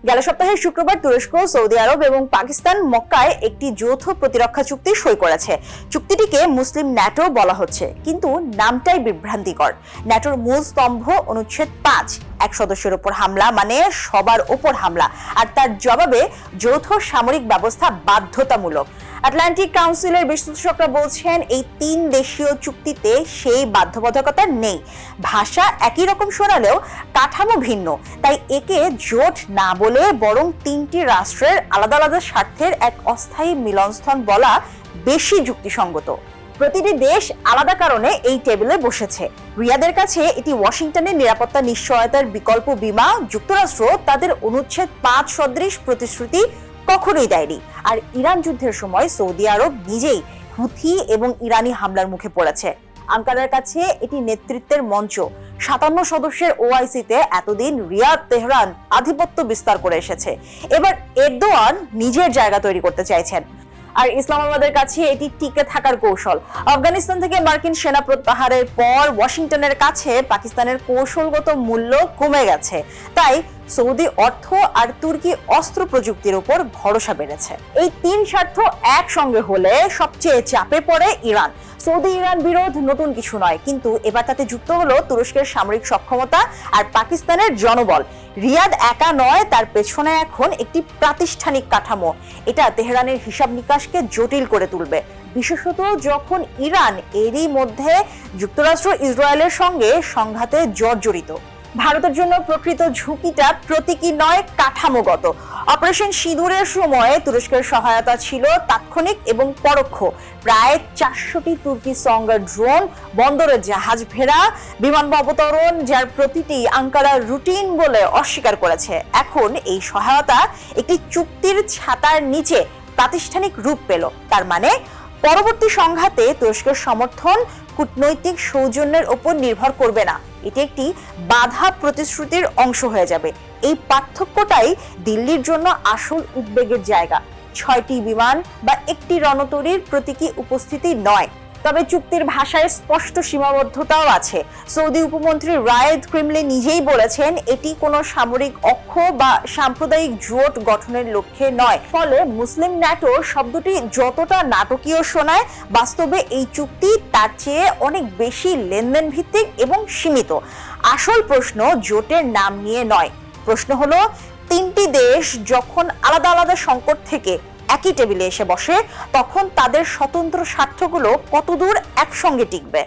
গেল সপ্তাহে শুক্রবার তুরস্ক, সৌদি আরব এবং পাকিস্তান মক্কায় একটি যৌথ প্রতিরক্ষা চুক্তি সই করেছে। চুক্তিটিকে মুসলিম ন্যাটো বলা হচ্ছে, কিন্তু নামটাই বিভ্রান্তিকর। ন্যাটোর মূল স্তম্ভ অনুচ্ছেদ 5, এক সদস্যের উপর হামলা মানে সবার উপর হামলা, আর তার জবাবে যৌথ সামরিক ব্যবস্থা বাধ্যতামূলক। আটলান্টিক কাউন্সিলের বিশ্লেষকরা বলছেন এই 3 দেশীয় চুক্তিতে সেই বাধ্যবাধকতা নেই। ভাষা একই রকম শোনালেও কাঠামো ভিন্ন, তাই একে জোট না বলে বরং 3টি রাষ্ট্রের আলাদা আলাদা স্বার্থের এক অস্থায়ী মিলনস্থল বলা বেশি যুক্তিসঙ্গত। প্রতিটি দেশ আলাদা কারণে এই টেবিলে বসেছে। রিয়াদের কাছে এটি ওয়াশিংটনের নিরাপত্তা নিশ্চয়তার বিকল্প বিমা। যুক্তরাষ্ট্র তাদের অনুচ্ছেদ 5 সদৃশ প্রতিশ্রুতি কখনোই দেয়নি। আর ইরান যুদ্ধের সময় সৌদি আরব নিজেই হুথি এবং ইরানি হামলার মুখে পড়েছে। আঙ্কারার কাছে এটি নেতৃত্বের মঞ্চ। 57 সদস্যের ওআইসিতে এতদিন রিয়াদ, তেহরান আধিপত্য বিস্তার করে এসেছে। এবার এরদোয়ান নিজের জায়গা তৈরি করতে চাইছেন। আর ইসলামাবাদের কাছে এটি টিকে থাকার কৌশল। আফগানিস্তান থেকে মার্কিন সেনা প্রত্যাহারের পর ওয়াশিংটনের কাছে পাকিস্তানের কৌশলগত মূল্য কমে গেছে, তাই সৌদি অর্থ আর তুর্কি অস্ত্র প্রযুক্তির উপর ভরসা বেড়েছে। এই 3 স্বার্থ একসঙ্গে হলে সবচেয়ে চাপে পড়ে ইরান। সৌদি ইরান বিরোধ নতুন কিছু নয়, কিন্তু এবার তাতে যুক্ত হলো তুরস্কের সামরিক সক্ষমতা আর পাকিস্তানের জনবল। রিয়াদ একা নয়, তার পেছনে এখন একটি প্রাতিষ্ঠানিক কাঠামো। এটা তেহরানের হিসাব নিকাশকে জটিল করে তুলবে, বিশেষত যখন ইরান এরই মধ্যে যুক্তরাষ্ট্র ইসরায়েলের সঙ্গে সংঘাতে জর্জরিত। ভারতের জন্য প্রকৃত ঝুঁকিটা প্রতীকী নয়, কাঠামোগত। অপারেশন সিঁদুরের সময় তুরস্কের সহায়তা ছিল তাৎক্ষণিক এবং পরোক্ষ। প্রায় 400টি তুর্কি সঙ্গার ড্রোন, বন্দরে জাহাজ ভেড়া, বিমান অবতরণ, যার প্রতিটি আঙ্কারা রুটিন বলে অস্বীকার করেছে। এখন এই সহায়তা একটি চুক্তির ছাতার নিচে প্রাতিষ্ঠানিক রূপ পেল। তার মানে পরবর্তী সংঘাতে তুরস্কের সমর্থন কূটনৈতিক সৌজন্যের ওপর নির্ভর করবে না, এটি একটি বাধা প্রতিশ্রুতির অংশ হয়ে যাবে। এই পার্থক্যটাই দিল্লির জন্য আসল উদ্বেগের জায়গা। 6টি বিমান বা একটি রণতরীর প্রতীকী উপস্থিতি নয়। তবে চুক্তির ভাষায় স্পষ্ট সীমাবদ্ধতাও আছে। সৌদি উপমন্ত্রী রায়েদ ক্রিমলি নিজেই বলেছেন এটি কোনো সামরিক অক্ষ বা সাম্প্রদায়িক জোট গঠনের লক্ষ্যে নয়। ফলে মুসলিম ন্যাটো শব্দটি যতটা নাটকীয় শোনায়, বাস্তবে এই চুক্তি তার চেয়ে অনেক বেশি লেনদেন ভিত্তিক এবং সীমিত। আসল প্রশ্ন জোটের নাম নিয়ে নয়, প্রশ্ন হলো 3টি দেশ যখন আলাদা আলাদা সংকট থেকে একই টেবিলে এসে বসে, তখন তাদের স্বতন্ত্র স্বার্থগুলো কতদূর একসঙ্গে টিকবে।